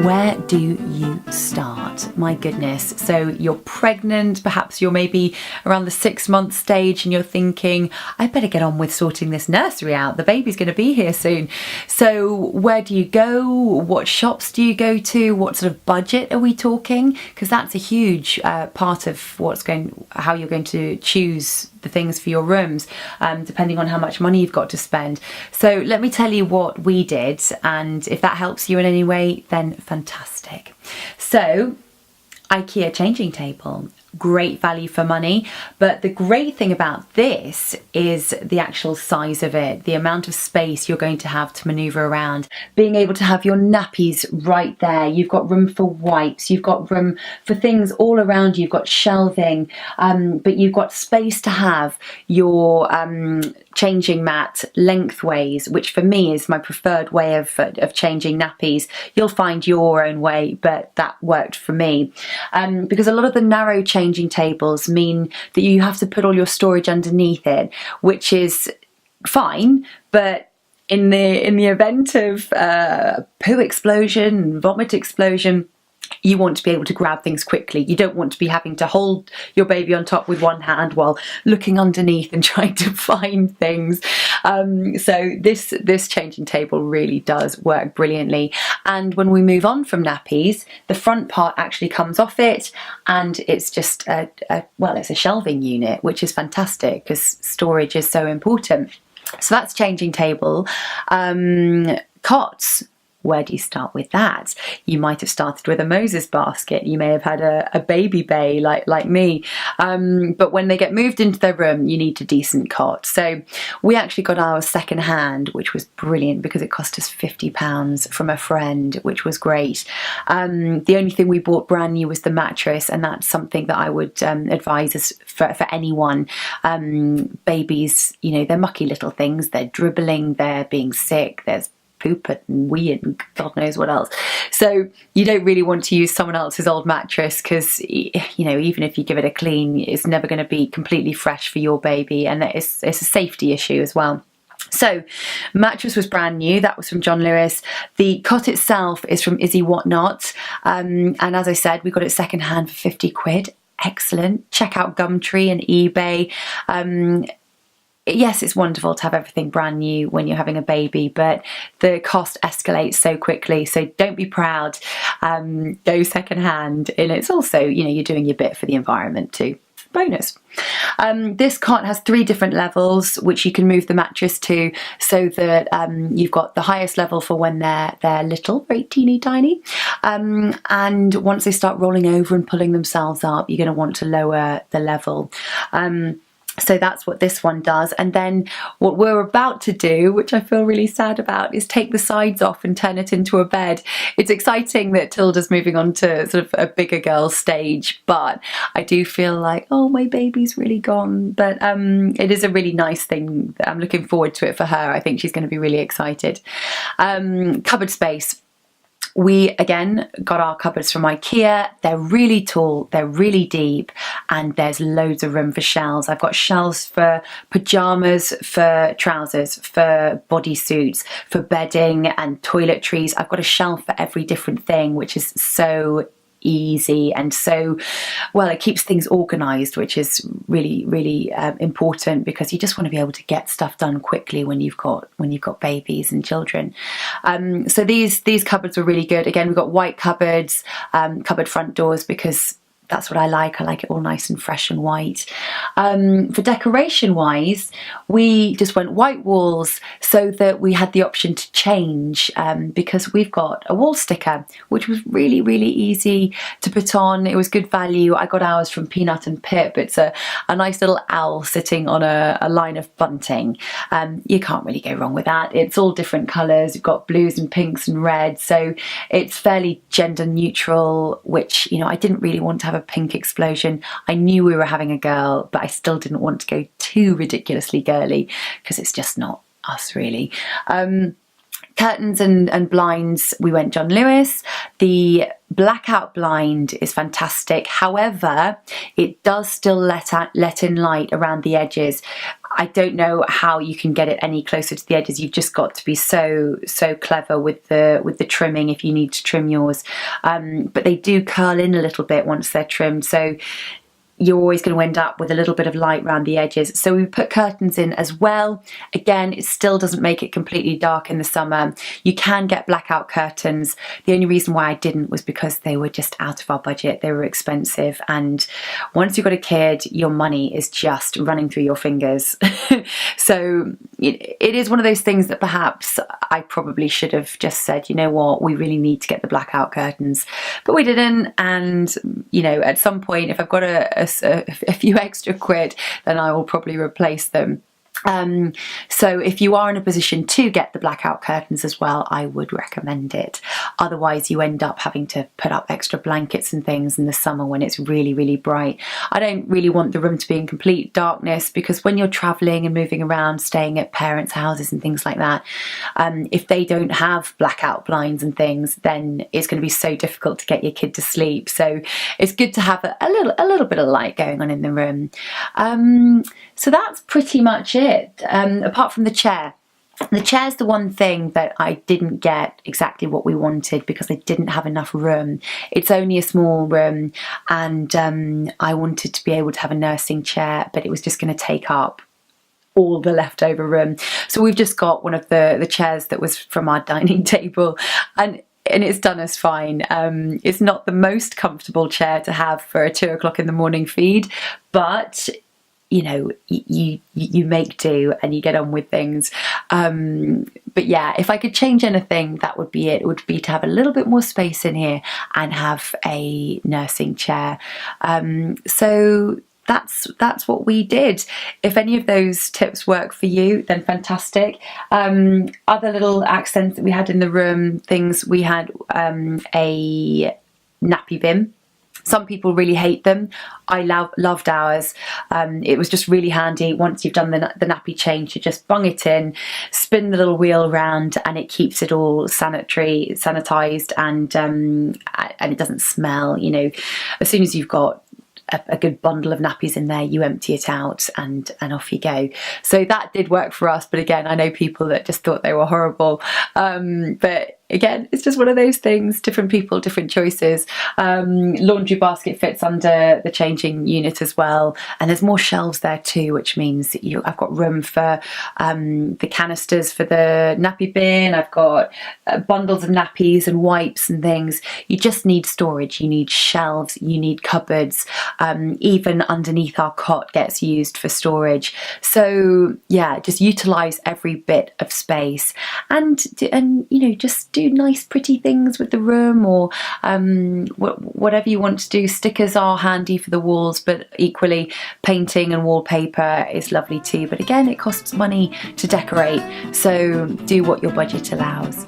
where do you start? My goodness. So you're pregnant, perhaps you're maybe around the 6-month stage and you're thinking, I better get on with sorting this nursery out. The baby's going to be here soon. So where do you go? What shops do you go to? What sort of budget are we talking? Because that's a huge part of how you're going to choose the things for your rooms, depending on how much money you've got to spend. So let me tell you what we did, and if that helps you in any way, then fantastic. So Ikea changing table, great value for money, but the great thing about this is the actual size of it, the amount of space you're going to have to maneuver around, being able to have your nappies right there. You've got room for wipes, you've got room for things all around you, you've got shelving, but you've got space to have your changing mat lengthways, which for me is my preferred way of changing nappies. You'll find your own way, but that worked for me, because a lot of the narrow changing tables mean that you have to put all your storage underneath it, which is fine, but in the event of poo explosion, vomit explosion, you want to be able to grab things quickly. You don't want to be having to hold your baby on top with one hand while looking underneath and trying to find things. So this changing table really does work brilliantly. And when we move on from nappies, the front part actually comes off it, and it's just it's a shelving unit, which is fantastic because storage is so important. So that's changing table. Cots. Where do you start with that? You might have started with a Moses basket. You may have had a baby bay like me. But when they get moved into their room, you need a decent cot. So we actually got ours second hand, which was brilliant because it cost us £50 from a friend, which was great. The only thing we bought brand new was the mattress, and that's something that I would advise us for anyone. Babies, they're mucky little things. They're dribbling, they're being sick, there's poop and wee and God knows what else. So you don't really want to use someone else's old mattress because, even if you give it a clean, it's never going to be completely fresh for your baby, and it's a safety issue as well. So mattress was brand new. That was from John Lewis. The cot itself is from Izzy Whatnot. And as I said, we got it second hand for £50. Excellent. Check out Gumtree and eBay. Yes, it's wonderful to have everything brand new when you're having a baby, but the cost escalates so quickly. So don't be proud. Go second hand. And it's also, you're doing your bit for the environment too. Bonus. This cot has 3 different levels which you can move the mattress to, so that you've got the highest level for when they're little, very teeny tiny, and once they start rolling over and pulling themselves up, you're going to want to lower the level. So that's what this one does. And then what we're about to do, which I feel really sad about, is take the sides off and turn it into a bed. It's exciting that Tilda's moving on to sort of a bigger girl stage, but I do feel like, oh, my baby's really gone. But it is a really nice thing. I'm looking forward to it for her. I think she's going to be really excited. Cupboard space. We, again, got our cupboards from Ikea. They're really tall, they're really deep, and there's loads of room for shelves. I've got shelves for pyjamas, for trousers, for bodysuits, for bedding and toiletries. I've got a shelf for every different thing, which is so easy, and so it keeps things organized, which is really important, because you just want to be able to get stuff done quickly when you've got babies and children. So these cupboards were really good. Again, we've got white cupboards, cupboard front doors, because that's what I like. I like it all nice and fresh and white. For decoration wise, we just went white walls so that we had the option to change, because we've got a wall sticker, which was really easy to put on. It was good value. I got ours from Peanut and Pip. It's a nice little owl sitting on a line of bunting. You can't really go wrong with that. It's all different colours. You've got blues and pinks and reds, so it's fairly gender neutral, which, I didn't really want to have a pink explosion. I knew we were having a girl, but I still didn't want to go too ridiculously girly, because it's just not us, really. Curtains and blinds, we went John Lewis. The blackout blind is fantastic. However, it does still let in light around the edges. I don't know how you can get it any closer to the edges. You've just got to be so clever with the trimming if you need to trim yours. But they do curl in a little bit once they're trimmed, so you're always going to end up with a little bit of light around the edges. So we put curtains in as well. Again, it still doesn't make it completely dark in the summer. You can get blackout curtains. The only reason why I didn't was because they were just out of our budget. They were expensive, and once you've got a kid, your money is just running through your fingers. So it is one of those things that perhaps I probably should have just said, you know what, we really need to get the blackout curtains, but we didn't. And you know, at some point, if I've got a few extra quid, then I will probably replace them. So if you are in a position to get the blackout curtains as well, I would recommend it. Otherwise you end up having to put up extra blankets and things in the summer when it's really bright. I don't really want the room to be in complete darkness, because when you're traveling and moving around, staying at parents' houses and things like that, if they don't have blackout blinds and things, then it's going to be so difficult to get your kid to sleep. So it's good to have a little bit of light going on in the room. So that's pretty much it, apart from the chair. The chair's the one thing that I didn't get exactly what we wanted because I didn't have enough room. It's only a small room, and I wanted to be able to have a nursing chair, but it was just going to take up all the leftover room. So we've just got one of the chairs that was from our dining table, and it's done us fine. It's not the most comfortable chair to have for a 2 o'clock in the morning feed, but you know, you make do and you get on with things. But yeah, if I could change anything, that would be it. It would be to have a little bit more space in here and have a nursing chair. So that's what we did. If any of those tips work for you, then fantastic. Other little accents that we had in the room, things we had, a nappy bin. Some people really hate them. I loved ours. It was just really handy. Once you've done the nappy change, you just bung it in, spin the little wheel around, and it keeps it all sanitized, and it doesn't smell. You know, as soon as you've got a good bundle of nappies in there, you empty it out and off you go. So that did work for us, but again, I know people that just thought they were horrible. But again, it's just one of those things, different people, different choices. Laundry basket fits under the changing unit as well, and there's more shelves there too, which means I've got room for the canisters for the nappy bin. I've got bundles of nappies and wipes and things. You just need storage, you need shelves, you need cupboards. Even underneath our cot gets used for storage. So yeah, just utilize every bit of space, and you know, just do nice pretty things with the room, or whatever you want to do. Stickers are handy for the walls, but equally painting and wallpaper is lovely too. But again, it costs money to decorate, so do what your budget allows.